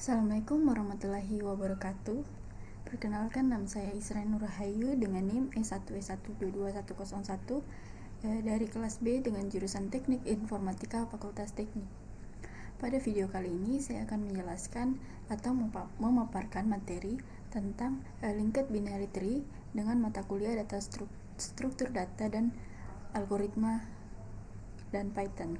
Assalamualaikum warahmatullahi wabarakatuh. Perkenalkan, nama saya Isra Nurrahayu dengan NIM E1W122101 dari kelas B dengan jurusan Teknik Informatika Fakultas Teknik. Pada video kali ini saya akan menjelaskan atau memaparkan materi tentang linked binary tree dengan mata kuliah data struktur data dan algoritma dan Python.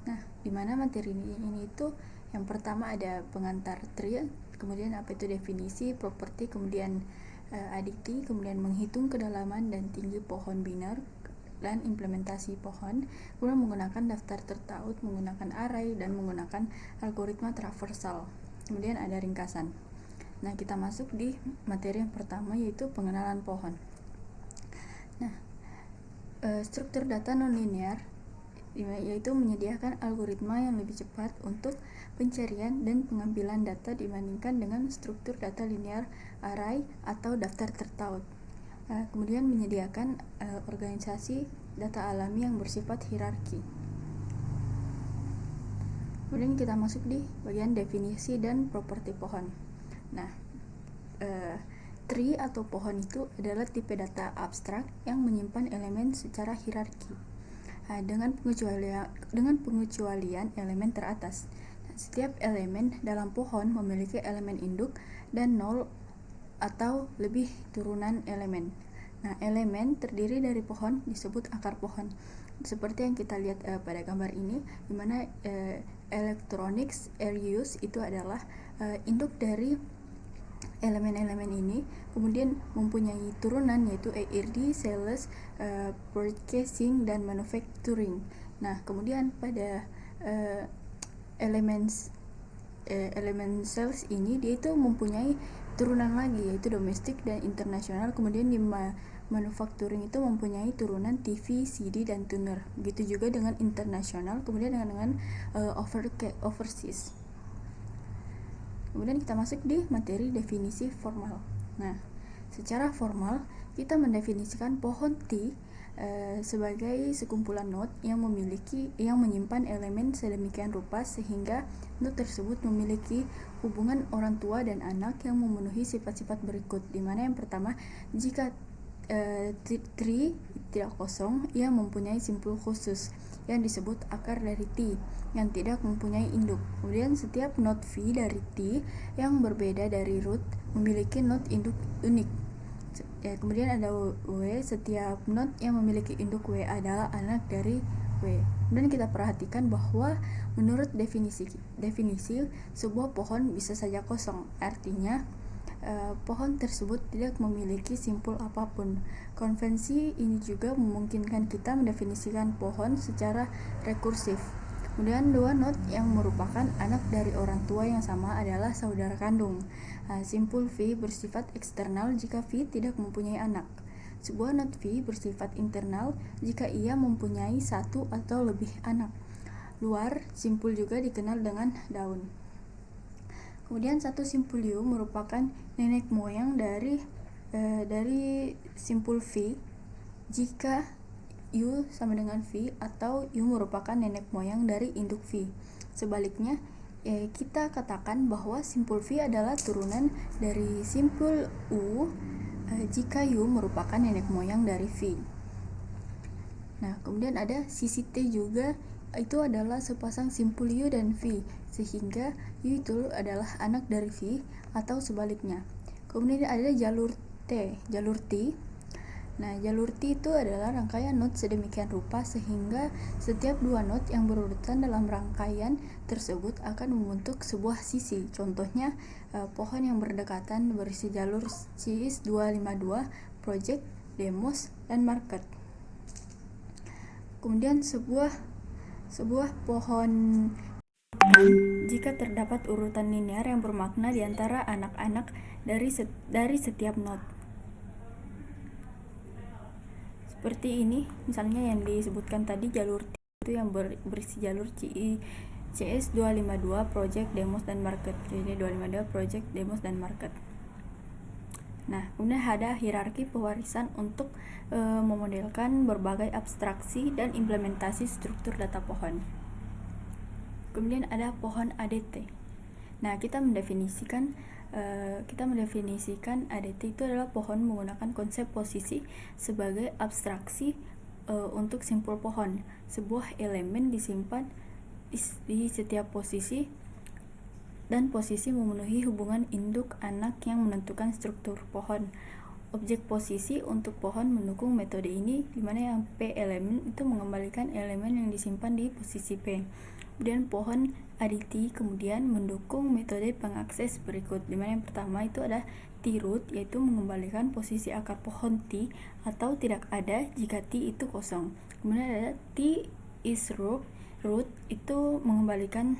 Nah, di mana materi ini itu yang pertama ada pengantar tree, kemudian apa itu definisi, properti, kemudian aditi, kemudian menghitung kedalaman dan tinggi pohon biner dan implementasi pohon, kemudian menggunakan daftar tertaut, menggunakan array, dan menggunakan algoritma traversal. Kemudian ada ringkasan. Nah, kita masuk di materi yang pertama, yaitu pengenalan pohon. Nah, struktur data nonlinear yaitu menyediakan algoritma yang lebih cepat untuk pencarian dan pengambilan data dibandingkan dengan struktur data linear array atau daftar tertaut. Kemudian menyediakan organisasi data alami yang bersifat hierarki. Kemudian kita masuk di bagian definisi dan properti pohon. Nah, tree atau pohon itu adalah tipe data abstrak yang menyimpan elemen secara hierarki. Dengan pengecualian elemen teratas. Setiap elemen dalam pohon memiliki elemen induk dan 0 atau lebih turunan elemen. Nah, elemen terdiri dari pohon disebut akar pohon. Seperti yang kita lihat pada gambar ini, di mana electronics Arius itu adalah induk dari elemen-elemen ini, kemudian mempunyai turunan yaitu ARD, sales, purchasing, dan manufacturing. Nah, kemudian pada elemen sales ini dia itu mempunyai turunan lagi yaitu domestik dan internasional. Kemudian di manufacturing itu mempunyai turunan TV, CD, dan tuner. Begitu juga dengan internasional, kemudian dengan overseas. Kemudian kita masuk di materi definisi formal. Nah, secara formal kita mendefinisikan pohon T sebagai sekumpulan node yang menyimpan elemen sedemikian rupa sehingga node tersebut memiliki hubungan orang tua dan anak yang memenuhi sifat-sifat berikut, di mana yang pertama, jika tree tidak kosong, ia mempunyai simpul khusus yang disebut akar dari T yang tidak mempunyai induk. Kemudian setiap node V dari T yang berbeda dari root memiliki node induk unik. Kemudian ada W, setiap node yang memiliki induk W adalah anak dari W. Kemudian kita perhatikan bahwa menurut definisi sebuah pohon bisa saja kosong, artinya pohon tersebut tidak memiliki simpul apapun. Konvensi ini juga memungkinkan kita mendefinisikan pohon secara rekursif. Kemudian dua node yang merupakan anak dari orang tua yang sama adalah saudara kandung. Simpul V bersifat eksternal jika V tidak mempunyai anak. Sebuah node V bersifat internal jika ia mempunyai satu atau lebih anak. Luar simpul juga dikenal dengan daun. Kemudian satu simpul U merupakan nenek moyang dari simpul V jika U sama dengan V, atau U merupakan nenek moyang dari induk V. Sebaliknya, kita katakan bahwa simpul V adalah turunan dari simpul U jika U merupakan nenek moyang dari V. Nah, kemudian ada sisi T juga, itu adalah sepasang simpul U dan V, sehingga U itu adalah anak dari V atau sebaliknya. Kemudian ada jalur T. Nah, jalur T itu adalah rangkaian node sedemikian rupa sehingga setiap dua node yang berurutan dalam rangkaian tersebut akan membentuk sebuah sisi. Contohnya, pohon yang berdekatan berisi jalur CIS 252, project, demos, dan market. Kemudian sebuah pohon jika terdapat urutan linear yang bermakna di antara anak-anak dari setiap node. Seperti ini, misalnya yang disebutkan tadi, jalur T itu yang berisi jalur CS 252, project, demos, dan market. Jadi 252 project, demos, dan market. Nah, kemudian ada hierarki pewarisan untuk memodelkan berbagai abstraksi dan implementasi struktur data pohon. Kemudian ada pohon ADT. Nah, kita mendefinisikan ADT itu adalah pohon menggunakan konsep posisi sebagai abstraksi untuk simpul pohon. Sebuah elemen disimpan di setiap posisi, dan posisi memenuhi hubungan induk anak yang menentukan struktur pohon. Objek posisi untuk pohon mendukung metode ini, di mana yang P elemen itu mengembalikan elemen yang disimpan di posisi P. Kemudian pohon ADT kemudian mendukung metode pengakses berikut, di mana yang pertama itu ada T-root, yaitu mengembalikan posisi akar pohon T atau tidak ada jika T itu kosong. Kemudian ada T is root itu mengembalikan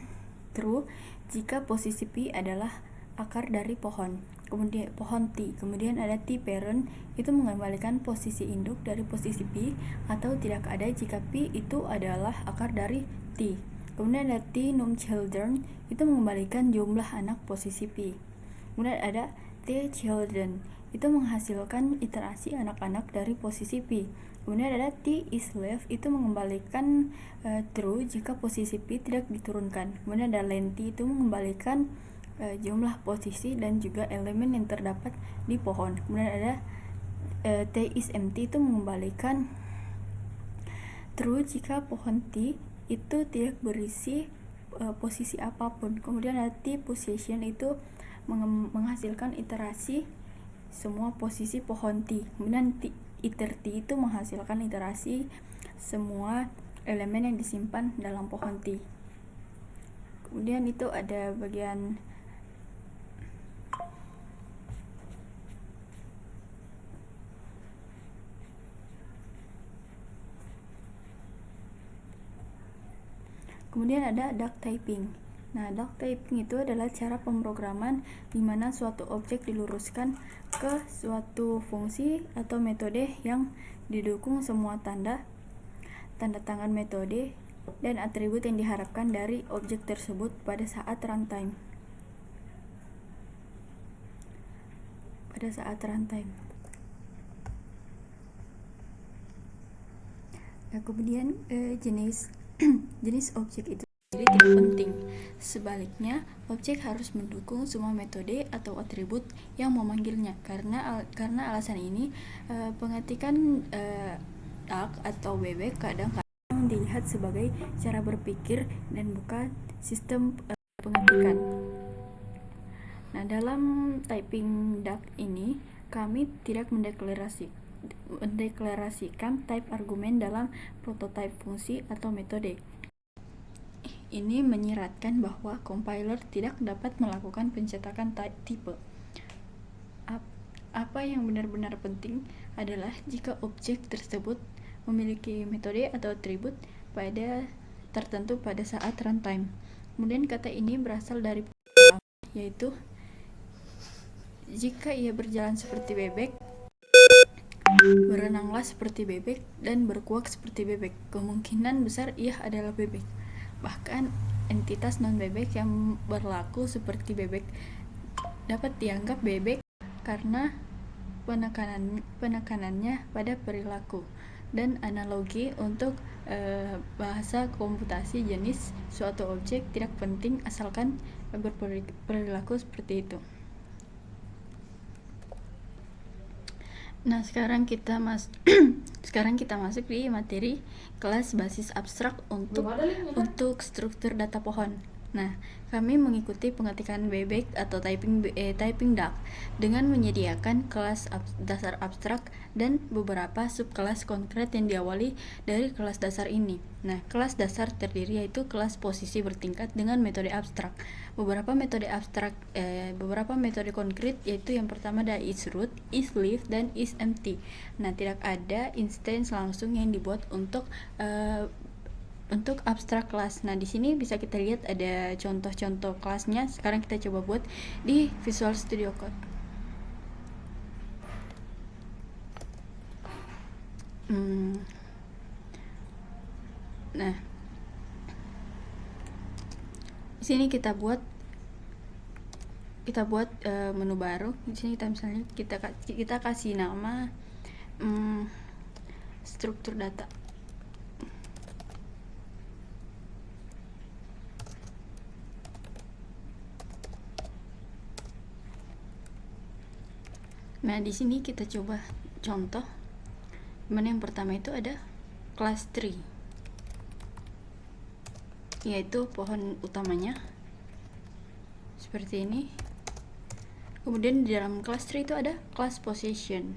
true jika posisi P adalah akar dari pohon. Kemudian pohon T. Kemudian ada T parent, itu mengembalikan posisi induk dari posisi P atau tidak ada jika P itu adalah akar dari T. Kemudian ada T num children, itu mengembalikan jumlah anak posisi P. Kemudian ada T children, itu menghasilkan iterasi anak-anak dari posisi P. Kemudian ada T is left, itu mengembalikan true jika posisi P tidak diturunkan. Kemudian ada length, itu mengembalikan jumlah posisi dan juga elemen yang terdapat di pohon. Kemudian ada T is empty, itu mengembalikan true jika pohon T itu tidak berisi posisi apapun. Kemudian ada T possession, itu menghasilkan iterasi semua posisi pohon T. Kemudian iter T itu menghasilkan iterasi semua elemen yang disimpan dalam pohon T. Kemudian itu ada bagian Kemudian ada duck typing. Nah, duck typing itu adalah cara pemrograman di mana suatu objek diluruskan ke suatu fungsi atau metode yang didukung semua tanda tangan metode dan atribut yang diharapkan dari objek tersebut pada saat runtime. Nah, kemudian jenis objek itu sendiri tidak penting. Sebaliknya, objek harus mendukung semua metode atau atribut yang memanggilnya. Karena alasan ini, pengetikan duck atau bebek kadang-kadang dilihat sebagai cara berpikir dan bukan sistem pengetikan. Nah, dalam typing duck ini kami tidak mendeklarasikan type argumen dalam prototype fungsi atau metode. Ini menyiratkan bahwa compiler tidak dapat melakukan pencetakan tipe. Apa yang benar-benar penting adalah jika objek tersebut memiliki metode atau atribut tertentu pada saat runtime. Kemudian kata ini berasal dari yaitu jika ia berjalan seperti bebek, berenanglah seperti bebek, dan berkuak seperti bebek, kemungkinan besar ia adalah bebek. Bahkan entitas non-bebek yang berlaku seperti bebek dapat dianggap bebek karena penekanannya pada perilaku. Dan analogi untuk bahasa komputasi, jenis suatu objek tidak penting asalkan berperilaku seperti itu. Nah, sekarang kita masuk di materi kelas basis abstrak untuk struktur data pohon. Nah, kami mengikuti pengetikan bebek atau typing duck dengan menyediakan kelas dasar abstrak dan beberapa subkelas konkret yang diawali dari kelas dasar ini. Nah, kelas dasar terdiri yaitu kelas posisi bertingkat dengan metode abstrak. Beberapa metode konkret yaitu yang pertama ada isRoot, isLeaf, dan isEmpty. Nah, tidak ada instance langsung yang dibuat untuk abstrak kelas. Nah, di sini bisa kita lihat ada contoh-contoh kelasnya. Sekarang kita coba buat di Visual Studio Code. Nah, di sini kita buat menu baru. Di sini kita kasih nama struktur data. Nah, di sini kita coba contoh. Dimana yang pertama itu ada class tree, yaitu pohon utamanya seperti ini. Kemudian di dalam class tree itu ada class position.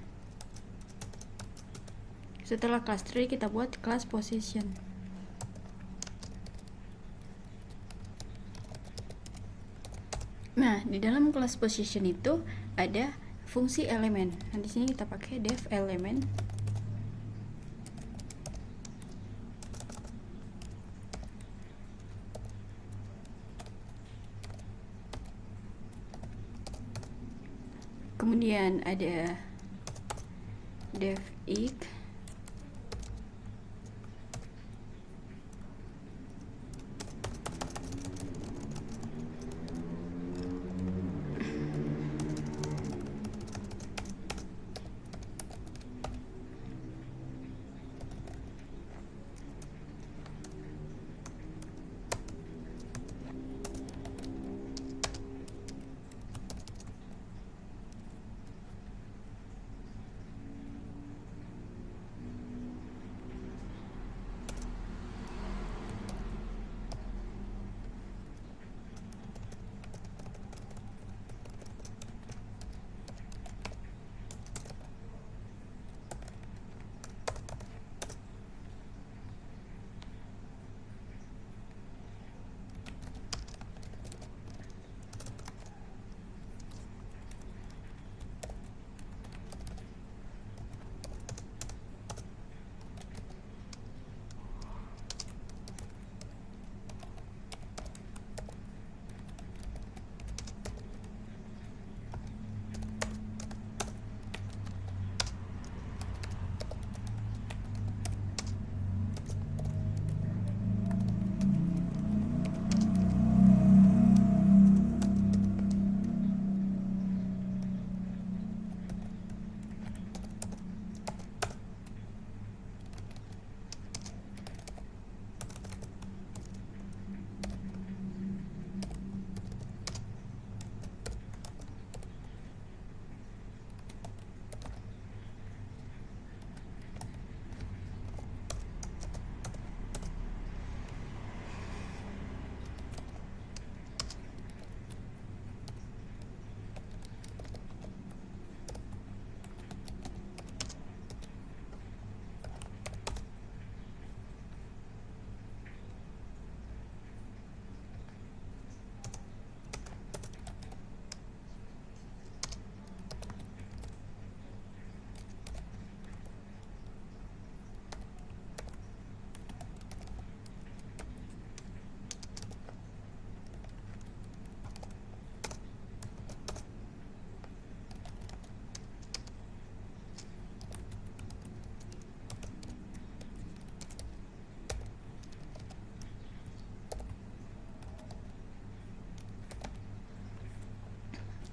Setelah class tree kita buat class position. Nah, di dalam class position itu ada fungsi elemen. Nah, di sini kita pakai def element. Kemudian ada def ik.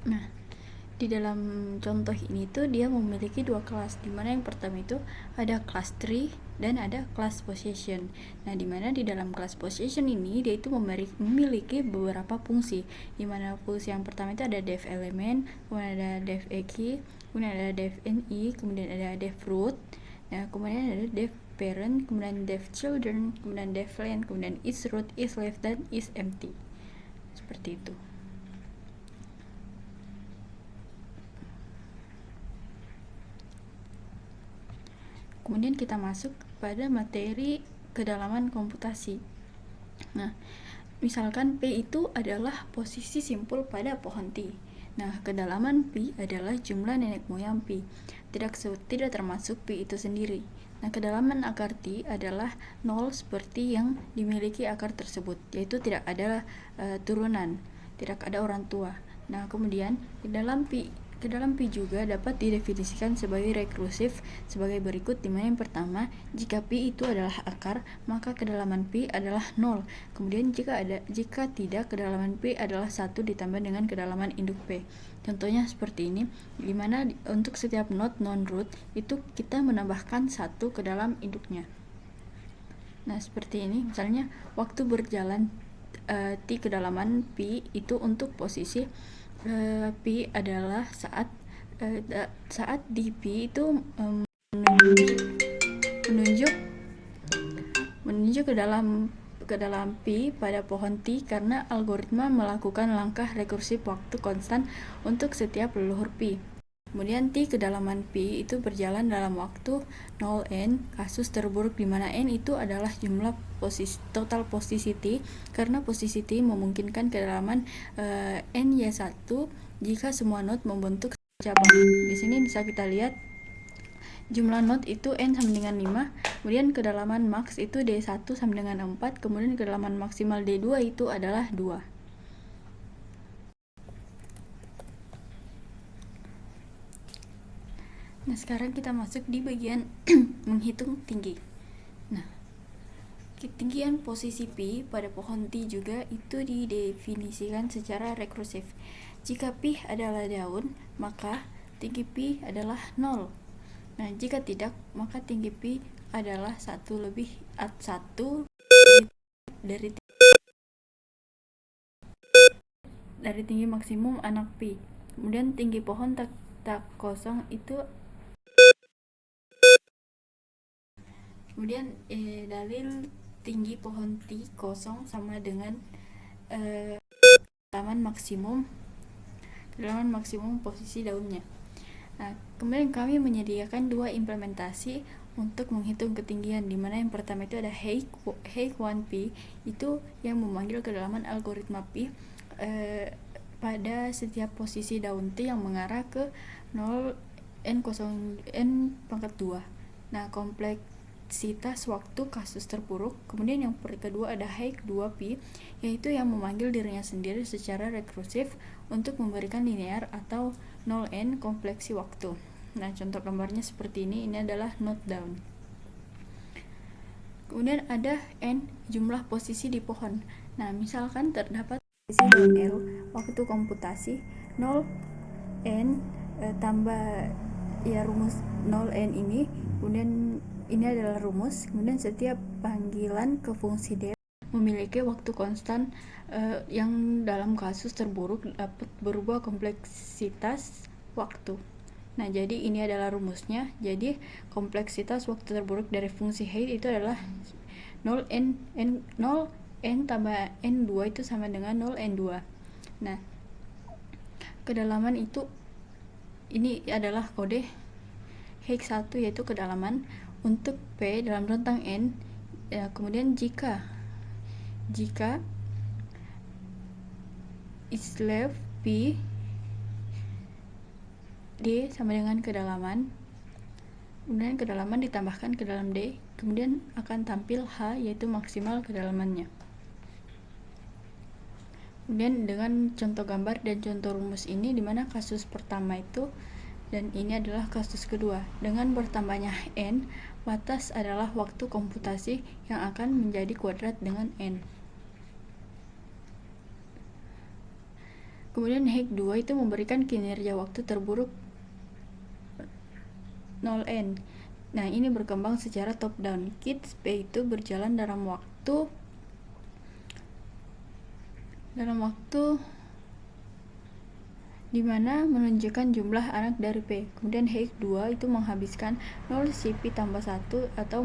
Nah, di dalam contoh ini tuh dia memiliki dua kelas, dimana yang pertama itu ada class tree dan ada class position. Nah, dimana di dalam class position ini dia itu memiliki beberapa fungsi, dimana fungsi yang pertama itu ada def element, kemudian ada def key, kemudian ada def ni, kemudian ada def root, nah kemudian ada def parent, kemudian def children, kemudian def len, kemudian is root, is left, dan is empty. Seperti itu. Kemudian kita masuk pada materi kedalaman komputasi. Nah, misalkan P itu adalah posisi simpul pada pohon T. Nah, kedalaman P adalah jumlah nenek moyang P, tidak termasuk P itu sendiri. Nah, kedalaman akar T adalah 0 seperti yang dimiliki akar tersebut, yaitu tidak ada turunan, tidak ada orang tua. Nah, kemudian di dalam P juga dapat didefinisikan sebagai rekursif sebagai berikut, dimana yang pertama, jika P itu adalah akar, maka kedalaman P adalah 0. Kemudian jika tidak, kedalaman P adalah 1 ditambah dengan kedalaman induk P. Contohnya seperti ini, dimana untuk setiap node non-root itu kita menambahkan 1 ke dalam induknya. Nah, seperti ini, misalnya waktu berjalan T kedalaman P itu untuk posisi P adalah saat saat DP itu menunjuk ke dalam pi pada pohon T karena algoritma melakukan langkah rekursif waktu konstan untuk setiap leluhur pi. Kemudian T kedalaman pi itu berjalan dalam waktu 0n kasus terburuk di mana n itu adalah jumlah total posisi T karena posisi T memungkinkan kedalaman ny1 jika semua node membentuk cabang. Di sini bisa kita lihat jumlah node itu n sama dengan 5, kemudian kedalaman max itu D1 sama dengan 4, kemudian kedalaman maksimal D2 itu adalah 2. Nah, sekarang kita masuk di bagian menghitung tinggi. Nah, ketinggian posisi pi pada pohon T juga itu didefinisikan secara rekursif. Jika pi adalah daun, maka tinggi pi adalah 0. Nah, jika tidak, maka tinggi pi adalah 1 lebih 1 dari tinggi maksimum anak pi. Kemudian tinggi pohon tak kosong itu kemudian dalil tinggi pohon T kosong sama dengan kedalaman maksimum posisi daunnya. Nah, kemudian kami menyediakan dua implementasi untuk menghitung ketinggian, di mana yang pertama itu ada Hake1P, itu yang memanggil kedalaman algoritma pi pada setiap posisi daun T yang mengarah ke 0 n pangkat 2. Nah, kompleksitas waktu kasus terburuk. Kemudian yang kedua ada Hake2P, yaitu yang memanggil dirinya sendiri secara rekursif untuk memberikan linear atau 0n kompleksi waktu. Nah, contoh gambarnya seperti ini adalah node down. Kemudian ada n jumlah posisi di pohon. Nah, misalkan terdapat posisi daun L, waktu komputasi 0n tambah rumus 0n ini, kemudian ini adalah rumus, kemudian setiap panggilan ke fungsi D memiliki waktu konstan yang dalam kasus terburuk dapat berubah kompleksitas waktu. Nah, jadi ini adalah rumusnya. Jadi kompleksitas waktu terburuk dari fungsi height itu adalah 0n tambah n2 itu sama dengan 0n2. Nah, kedalaman itu ini adalah kode Hake1, yaitu kedalaman untuk P dalam rentang n. Kemudian jika isLev P D sama dengan kedalaman, kemudian kedalaman ditambahkan ke dalam D, kemudian akan tampil H, yaitu maksimal kedalamannya. Kemudian dengan contoh gambar dan contoh rumus ini, dimana kasus pertama itu dan ini adalah kasus kedua. Dengan bertambahnya n, batas adalah waktu komputasi yang akan menjadi kuadrat dengan n. Kemudian Hake2 itu memberikan kinerja waktu terburuk 0n. Nah, ini berkembang secara top down. Kids P itu berjalan dalam waktu di mana menunjukkan jumlah anak dari P. Kemudian Hake2 itu menghabiskan 0 CP tambah 1 atau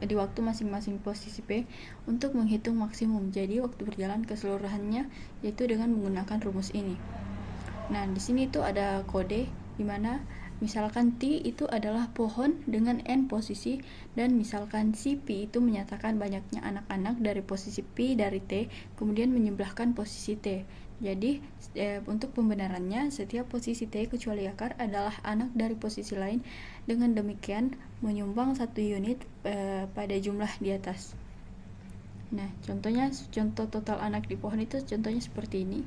di waktu masing-masing posisi P untuk menghitung maksimum. Jadi waktu berjalan keseluruhannya yaitu dengan menggunakan rumus ini. Nah, di sini itu ada kode di mana misalkan T itu adalah pohon dengan n posisi, dan misalkan si P itu menyatakan banyaknya anak-anak dari posisi P dari T, kemudian menyebelahkan posisi T. Jadi untuk pembenarannya, setiap posisi T kecuali akar adalah anak dari posisi lain. Dengan demikian menyumbang 1 unit pada jumlah di atas. Nah, contoh total anak di pohon itu contohnya seperti ini.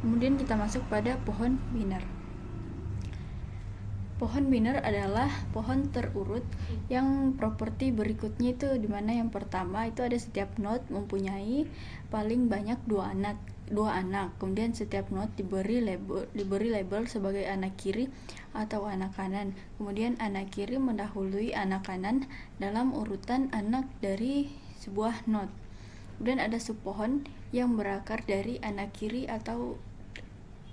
Kemudian kita masuk pada pohon biner. Pohon biner adalah pohon terurut yang properti berikutnya itu, dimana yang pertama itu ada setiap node mempunyai paling banyak dua anak. Kemudian setiap node diberi label sebagai anak kiri atau anak kanan. Kemudian anak kiri mendahului anak kanan dalam urutan anak dari sebuah node. Kemudian ada subpohon yang berakar dari anak kiri atau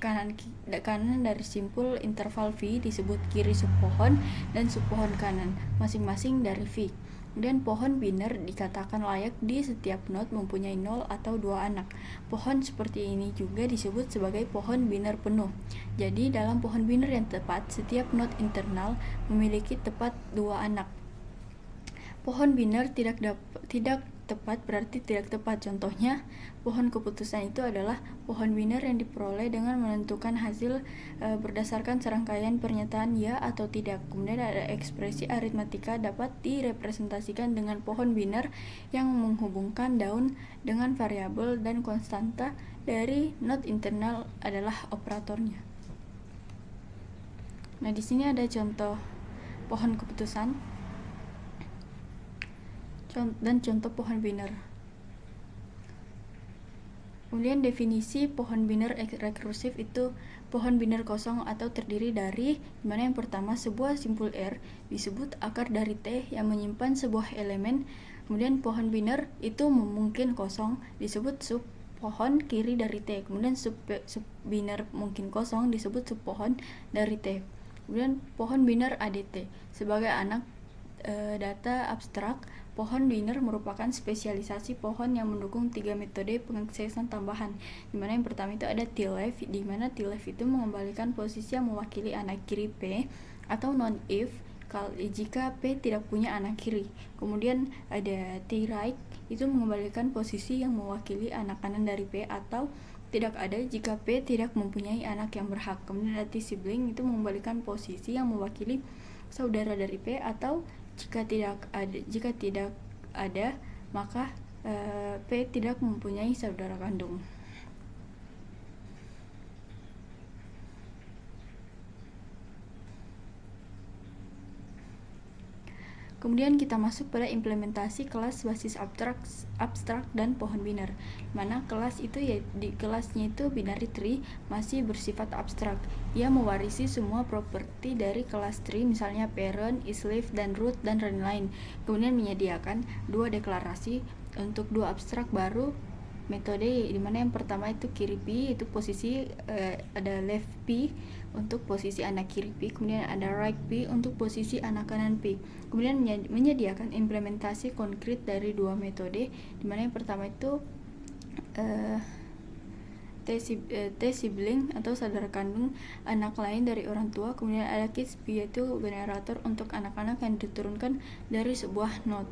kanan dari simpul interval V disebut kiri subpohon dan subpohon kanan, masing-masing dari V. Kemudian pohon biner dikatakan layak di setiap not mempunyai 0 atau 2 anak. Pohon seperti ini juga disebut sebagai pohon biner penuh. Jadi dalam pohon biner yang tepat, setiap not internal memiliki tepat 2 anak. Pohon biner tidak tepat berarti tidak tepat. Contohnya, pohon keputusan itu adalah pohon biner yang diperoleh dengan menentukan hasil berdasarkan serangkaian pernyataan ya atau tidak. Kemudian ada ekspresi aritmatika dapat direpresentasikan dengan pohon biner yang menghubungkan daun dengan variabel dan konstanta dari not internal adalah operatornya. Nah, di sini ada contoh pohon keputusan dan contoh pohon biner. Kemudian definisi pohon biner rekursif itu pohon biner kosong atau terdiri dari, dimana yang pertama sebuah simpul R disebut akar dari T yang menyimpan sebuah elemen. Kemudian pohon biner itu mungkin kosong disebut sub pohon kiri dari T. Kemudian sub biner mungkin kosong disebut sub pohon dari T. Kemudian pohon biner ADT sebagai anak data abstrak. Pohon biner merupakan spesialisasi pohon yang mendukung 3 metode pengaksesan tambahan, di mana yang pertama itu ada T-left, di mana T-left itu mengembalikan posisi yang mewakili anak kiri P, atau non-if jika P tidak punya anak kiri. Kemudian ada T-right, itu mengembalikan posisi yang mewakili anak kanan dari P, atau tidak ada jika P tidak mempunyai anak yang berhak. Kemudian ada T-sibling, itu mengembalikan posisi yang mewakili saudara dari P, atau jika tidak ada maka P tidak mempunyai saudara kandung. Kemudian kita masuk pada implementasi kelas basis abstrak dan pohon biner. Mana kelas itu ya, di kelasnya itu binary tree masih bersifat abstrak. Ia mewarisi semua properti dari kelas tree, misalnya parent, isleaf, dan root, dan lain-lain. Kemudian menyediakan 2 deklarasi untuk 2 abstrak baru metode, dimana yang pertama itu kiri P, itu posisi ada left P untuk posisi anak kiri P, kemudian ada right P untuk posisi anak kanan P. Kemudian menyediakan implementasi konkret dari 2 metode, dimana yang pertama itu T-sibling atau saudara kandung anak lain dari orang tua. Kemudian ada kids P, yaitu generator untuk anak-anak yang diturunkan dari sebuah node.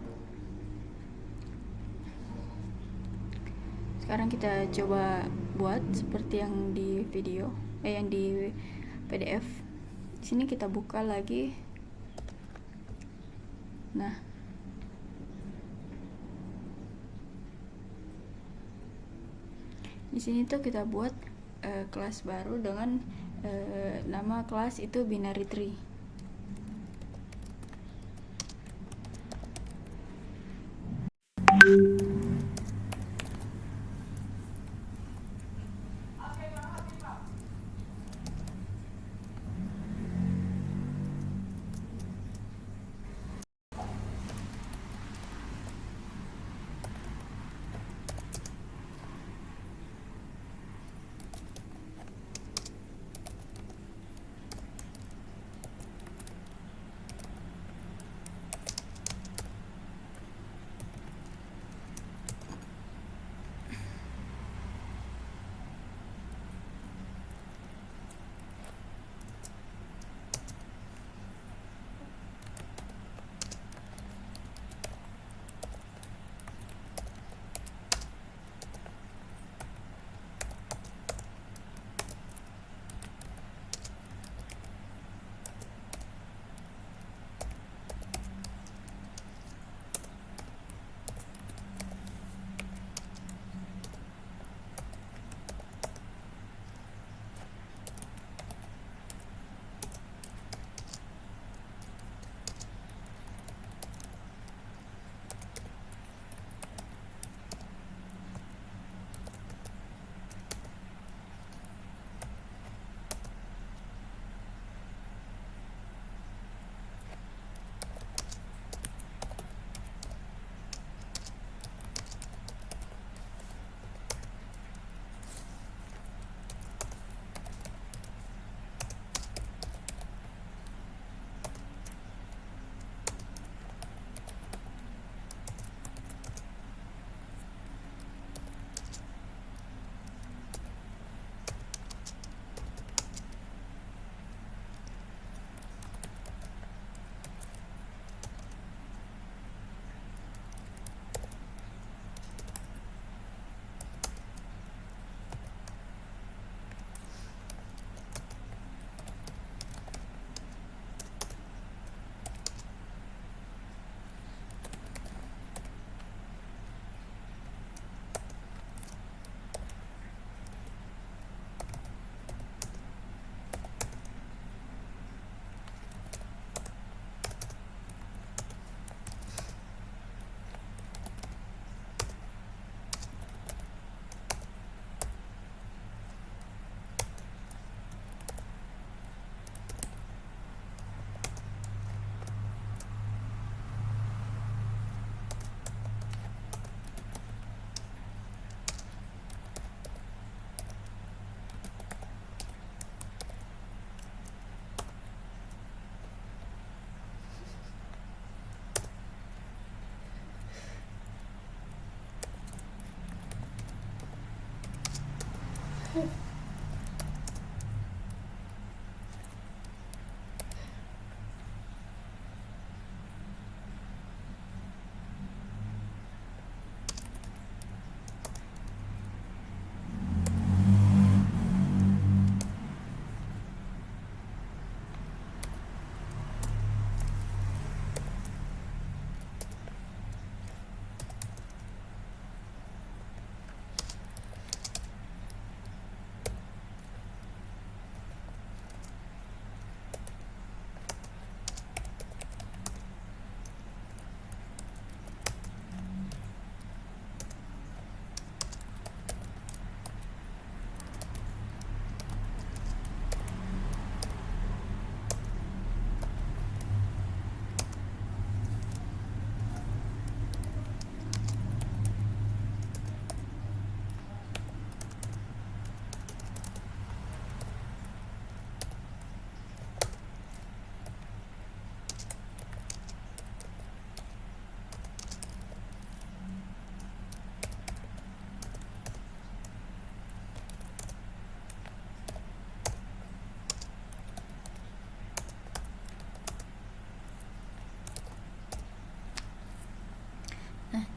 Sekarang kita coba buat seperti yang di video, yang di PDF. Di sini kita buka lagi. Nah, di sini tuh kita buat kelas baru dengan nama kelas itu binary tree.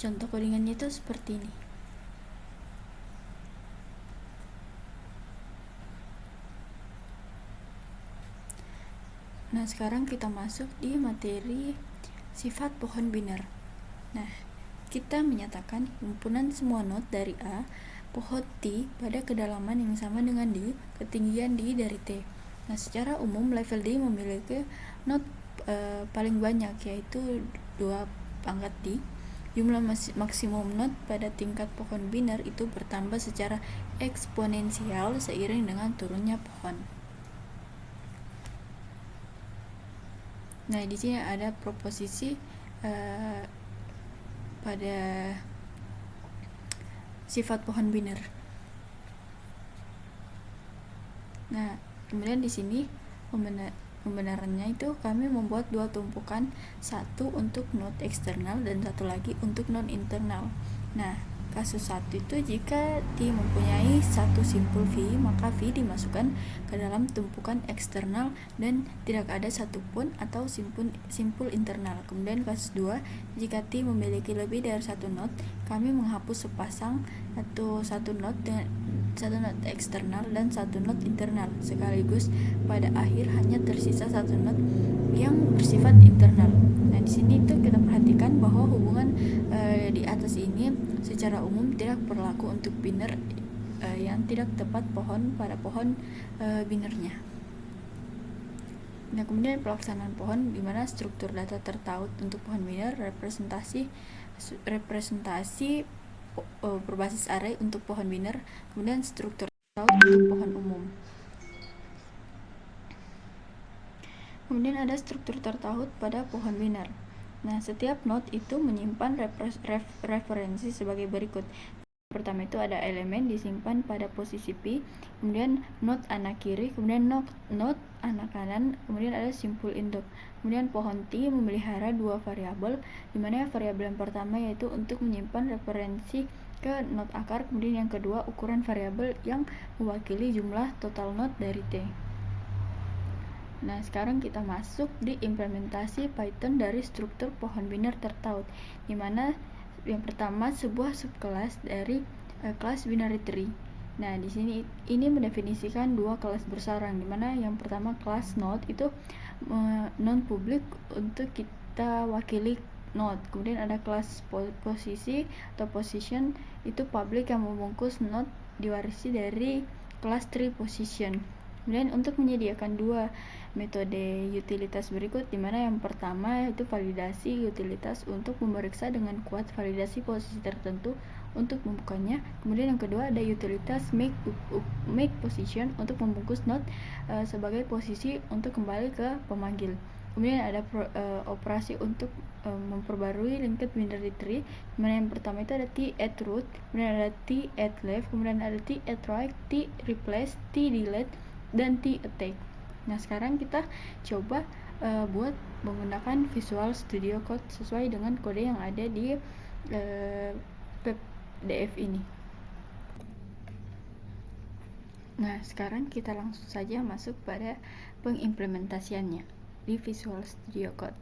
Contoh codingannya itu seperti ini. Nah, sekarang kita masuk di materi sifat pohon biner. Nah, kita menyatakan himpunan semua not dari A pohon T pada kedalaman yang sama dengan D, ketinggian D dari T. Nah, secara umum level D memiliki not paling banyak, yaitu 2 pangkat T. Jumlah maksimum not pada tingkat pohon biner itu bertambah secara eksponensial seiring dengan turunnya pohon. Nah, di sini ada proposisi pada sifat pohon biner. Nah, kemudian di sini pembenarannya itu kami membuat 2 tumpukan, satu untuk not eksternal dan satu lagi untuk non internal. Nah, kasus 1 itu jika T mempunyai satu simpul V, maka V dimasukkan ke dalam tumpukan eksternal dan tidak ada satupun atau simpul internal. Kemudian kasus 2, jika T memiliki lebih dari satu not, kami menghapus sepasang atau satu not eksternal dan satu not internal, sekaligus pada akhir hanya tersisa satu not yang bersifat internal. Nah, di sini tuh kita perhatikan bahwa hubungan di atas ini secara umum tidak berlaku untuk biner yang tidak tepat pada pohon binernya. Nah, kemudian pelaksanaan pohon, di mana struktur data tertaut untuk pohon biner, representasi berbasis array untuk pohon biner, kemudian struktur tertaut untuk pohon umum. Kemudian ada struktur tertaut pada pohon biner. Nah, setiap node itu menyimpan referensi sebagai berikut. Pertama itu ada elemen disimpan pada posisi P, kemudian node anak kiri, kemudian node anak kanan, kemudian ada simpul induk. Kemudian pohon T memelihara 2 variabel, di mana variabel yang pertama yaitu untuk menyimpan referensi ke node akar, kemudian yang kedua ukuran variabel yang mewakili jumlah total node dari T. Nah, sekarang kita masuk di implementasi Python dari struktur pohon biner tertaut, di mana yang pertama sebuah subkelas dari kelas binary tree. Nah, di sini ini mendefinisikan 2 kelas bersarang, di mana yang pertama kelas node itu non public untuk kita wakili node. Kemudian ada kelas posisi atau position itu public yang membungkus node diwarisi dari kelas tree position. Kemudian untuk menyediakan 2 metode utilitas berikut, di mana yang pertama itu validasi utilitas untuk memeriksa dengan kuat validasi posisi tertentu untuk membukanya. Kemudian yang kedua ada utilitas make position untuk membungkus node sebagai posisi untuk kembali ke pemanggil. Kemudian ada operasi untuk memperbarui linked binary tree, dimana yang pertama itu ada T add root, kemudian ada T add left, kemudian ada T add right, T replace, T delete, dan T attack. Nah, sekarang kita coba buat menggunakan Visual Studio Code sesuai dengan kode yang ada di PDF ini. Nah, sekarang kita langsung saja masuk pada pengimplementasiannya di Visual Studio Code.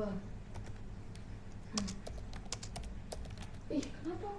coba. Ih, kenapa?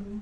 dulu.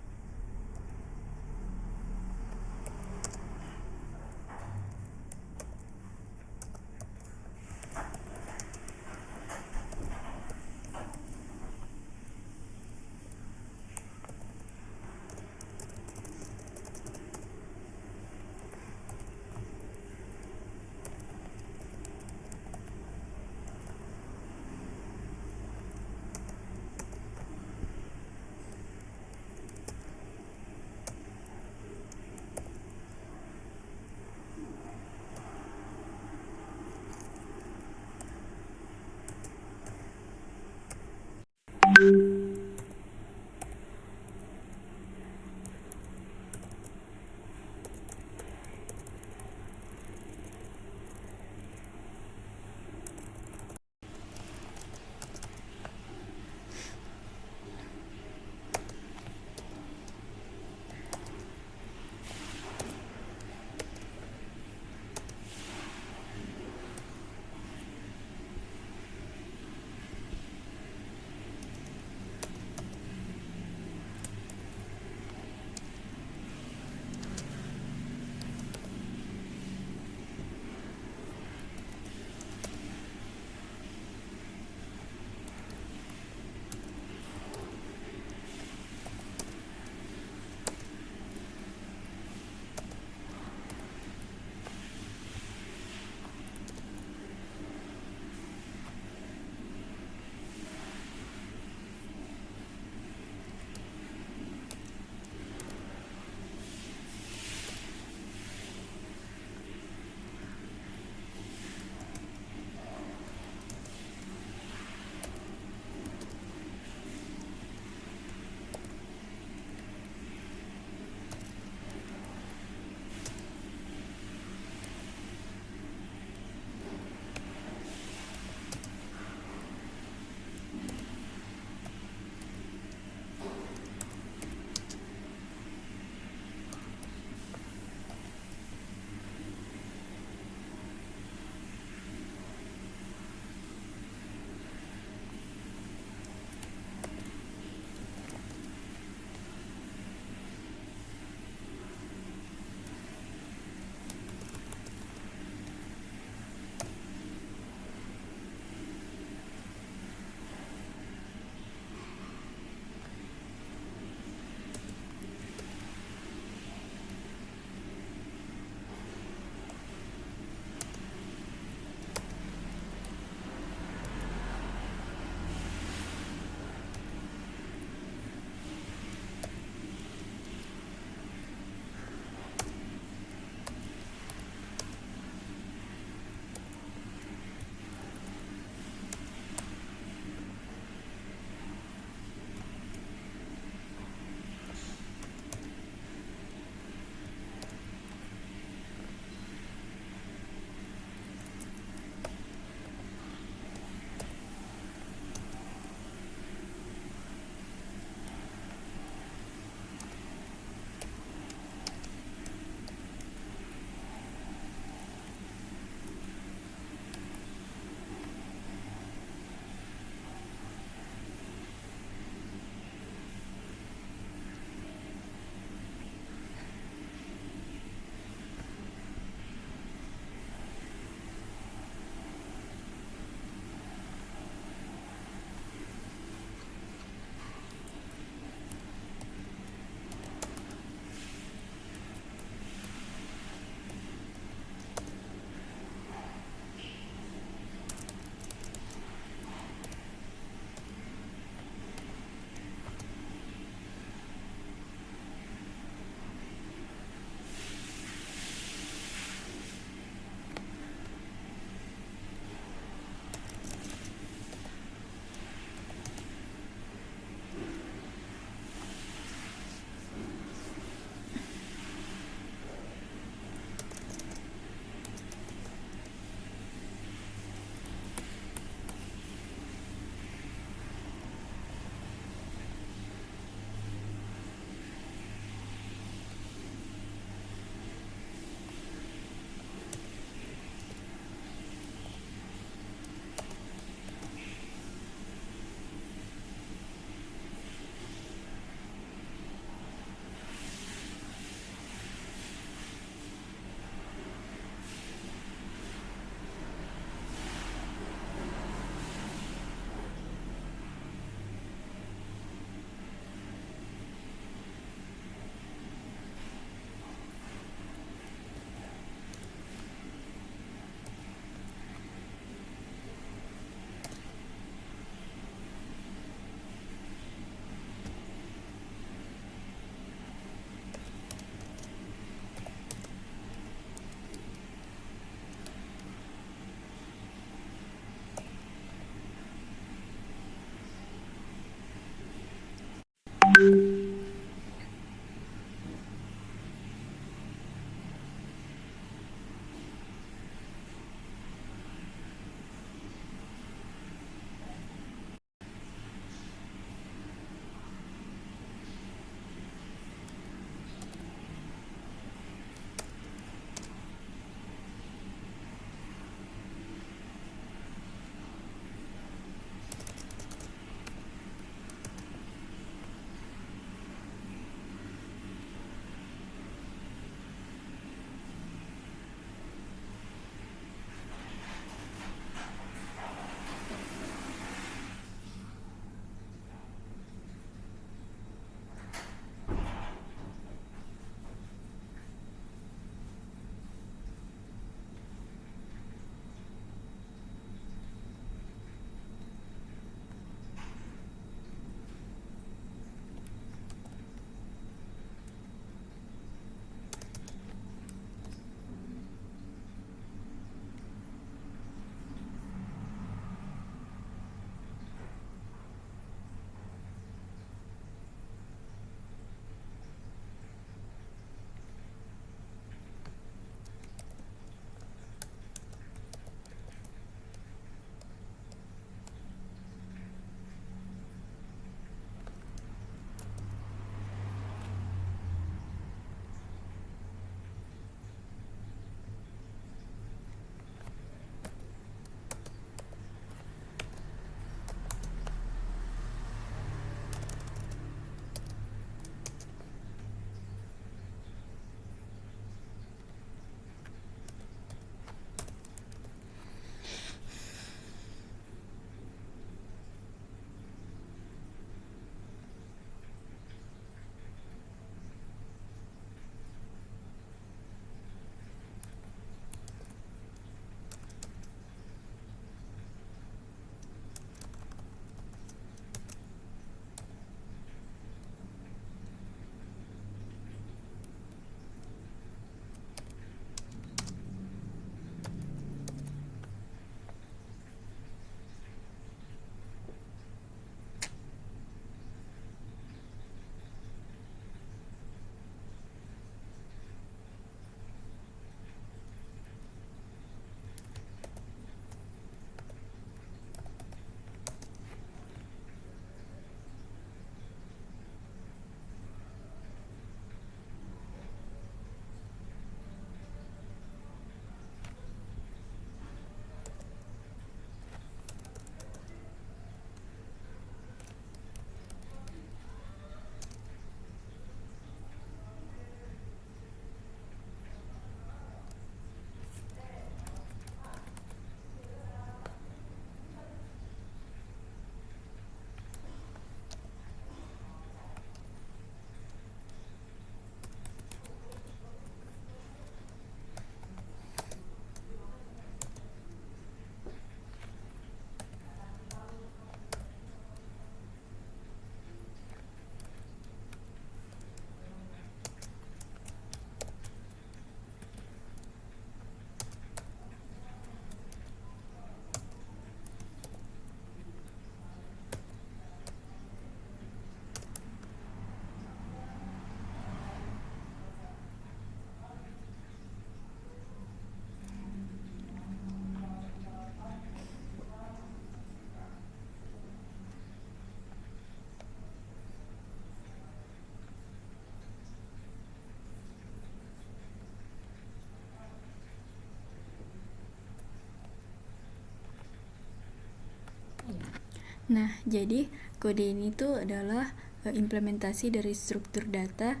Nah, jadi kode ini tuh adalah implementasi dari struktur data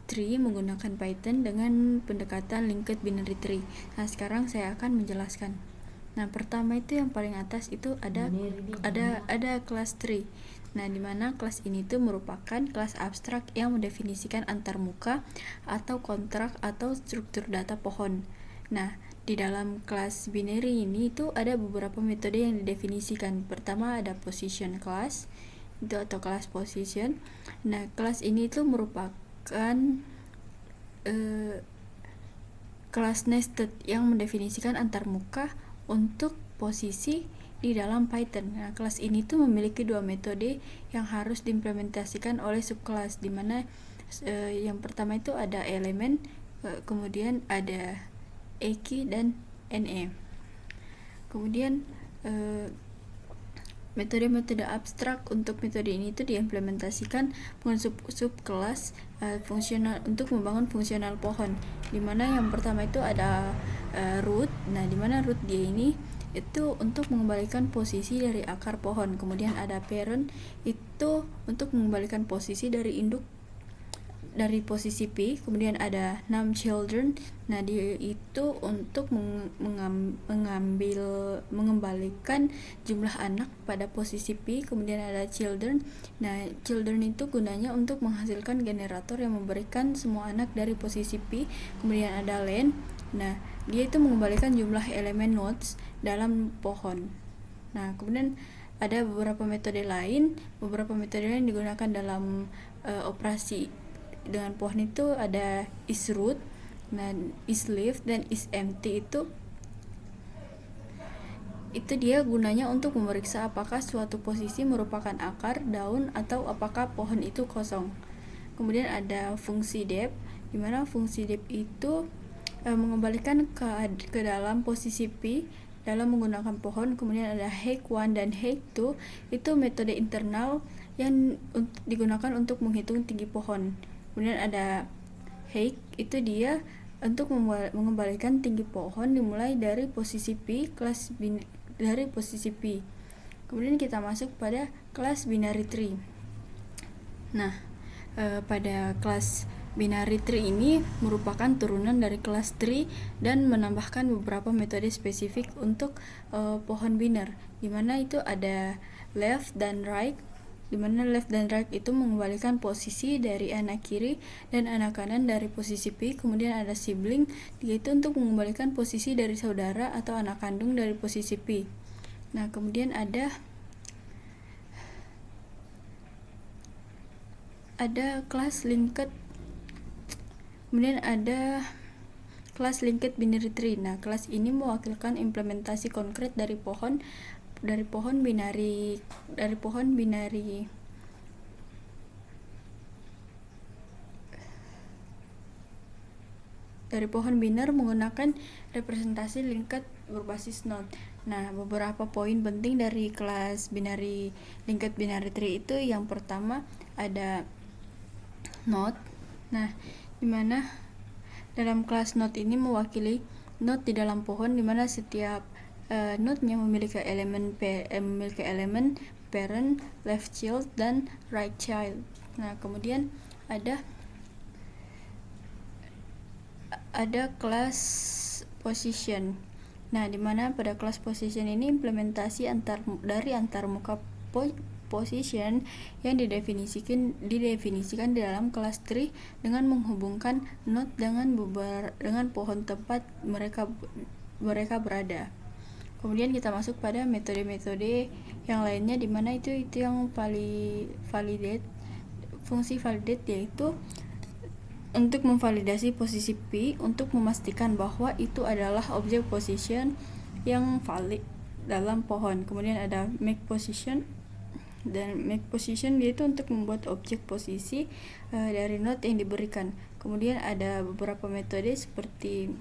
tree menggunakan Python dengan pendekatan linked binary tree. Nah, sekarang saya akan menjelaskan. Nah, pertama itu yang paling atas itu ada kelas tree. Nah, di mana kelas ini tuh merupakan kelas abstrak yang mendefinisikan antarmuka atau kontrak atau struktur data pohon. Nah, di dalam kelas binary ini itu ada beberapa metode yang didefinisikan. Pertama ada position class itu atau kelas position. Nah, kelas ini itu merupakan kelas nested yang mendefinisikan antarmuka untuk posisi di dalam Python. Nah, kelas ini tuh memiliki dua metode yang harus diimplementasikan oleh subkelas, di mana yang pertama itu ada elemen, kemudian ada EKEY dan NE. Kemudian metode-metode abstrak untuk metode ini itu diimplementasikan dengan subkelas fungsional untuk membangun fungsional pohon, di mana yang pertama itu ada root. Nah, di mana root dia ini itu untuk mengembalikan posisi dari akar pohon. Kemudian ada parent itu untuk mengembalikan posisi dari induk dari posisi P. Kemudian ada num children. Nah, dia itu untuk mengembalikan jumlah anak pada posisi P. Kemudian ada children. Nah, children itu gunanya untuk menghasilkan generator yang memberikan semua anak dari posisi P. Kemudian ada len. Nah, dia itu mengembalikan jumlah elemen nodes dalam pohon. Nah, kemudian ada beberapa metode lain yang digunakan dalam operasi dengan pohon itu ada isRoot, nah isLeaf dan isEmpty itu dia gunanya untuk memeriksa apakah suatu posisi merupakan akar, daun, atau apakah pohon itu kosong. Kemudian ada fungsi depth, di mana fungsi depth itu mengembalikan ke dalam posisi P dalam menggunakan pohon. Kemudian ada hake1 dan hake2 itu metode internal yang digunakan untuk menghitung tinggi pohon. Kemudian ada hake, itu dia untuk mengembalikan tinggi pohon dimulai dari posisi P, dari posisi P. Kemudian kita masuk pada kelas binary tree. Nah, pada kelas binary tree ini merupakan turunan dari kelas tree dan menambahkan beberapa metode spesifik untuk pohon biner, di mana itu ada left dan right, di mana left dan right itu mengembalikan posisi dari anak kiri dan anak kanan dari posisi P. Kemudian ada sibling, yaitu untuk mengembalikan posisi dari saudara atau anak kandung dari posisi P. Nah, kemudian ada kelas linked. Kemudian ada kelas linked binary tree. Nah, kelas ini mewakilkan implementasi konkret dari pohon binary biner menggunakan representasi linked berbasis node. Nah, beberapa poin penting dari kelas linked binary tree itu yang pertama ada node. Nah, di mana dalam kelas node ini mewakili node di dalam pohon, di mana setiap node-nya memiliki elemen parent, left child, dan right child. Nah, kemudian ada kelas position. Nah, di mana pada kelas position ini implementasi dari antarmuka position yang didefinisikan di dalam kelas tree dengan menghubungkan node dengan pohon tempat mereka berada. Kemudian kita masuk pada metode-metode yang lainnya, di mana itu yang validate. Fungsi validate yaitu untuk memvalidasi posisi P untuk memastikan bahwa itu adalah objek position yang valid dalam pohon. Kemudian ada make position, dan make position yaitu untuk membuat objek posisi dari node yang diberikan. Kemudian ada beberapa metode seperti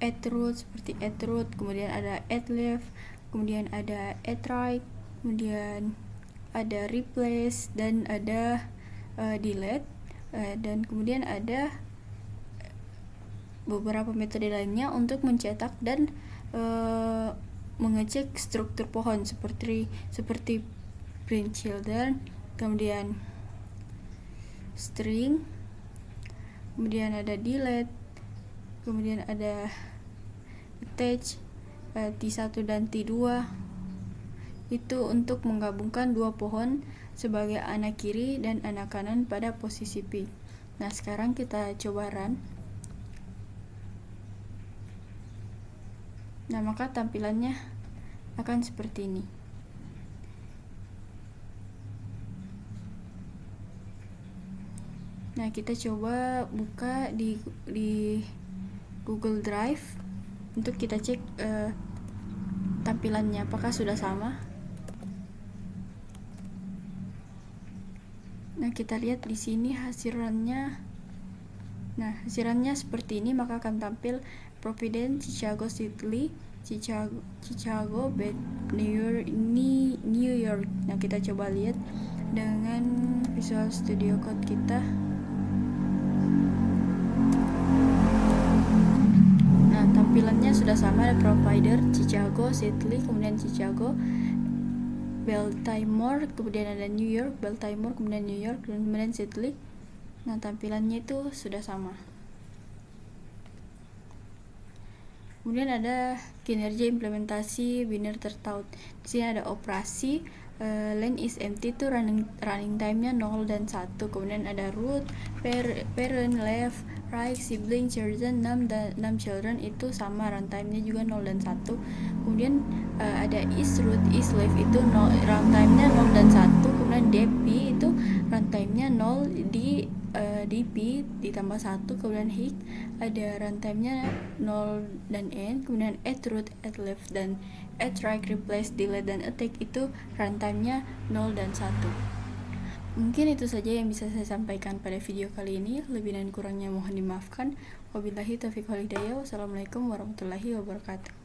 add root, kemudian ada add left, kemudian ada add right, kemudian ada replace, dan ada delete, dan kemudian ada beberapa metode lainnya untuk mencetak dan mengecek struktur pohon seperti print children, kemudian string, kemudian ada delete, kemudian ada attach, T1 dan T2. Itu untuk menggabungkan dua pohon sebagai anak kiri dan anak kanan pada posisi P. Nah, sekarang kita coba run. Nah, maka tampilannya akan seperti ini. Nah, kita coba buka di Google Drive untuk kita cek tampilannya apakah sudah sama. Nah, kita lihat di sini hasilannya. Nah, hasilannya seperti ini, maka akan tampil Providence, Chicago City, Chicago, New York. Nah, kita coba lihat dengan Visual Studio Code kita. Nah, tampilannya sudah sama, ada provider Chicago City, kemudian Chicago, Baltimore, kemudian ada New York, Baltimore, kemudian New York, kemudian City. Nah, tampilannya itu sudah sama. Kemudian ada kinerja implementasi binary third-out. Di sini ada operasi len is empty, itu running time-nya 0 dan 1. Kemudian ada root, parent, left, right, sibling, children, 6 children, itu sama runtime-nya juga 0 dan 1. Kemudian ada is root, is left, itu runtime-nya 0 dan 1. Kemudian dp itu runtime-nya 0 di dp ditambah 1. Kemudian hik ada runtime-nya 0 dan n. Kemudian add root, add left, dan add right, replace, delete, dan attack itu runtime-nya 0 dan 1. Mungkin itu saja yang bisa saya sampaikan pada video kali ini. Lebih dan kurangnya mohon dimaafkan. Wabillahi taufiq wal hidayah. Wassalamualaikum warahmatullahi wabarakatuh.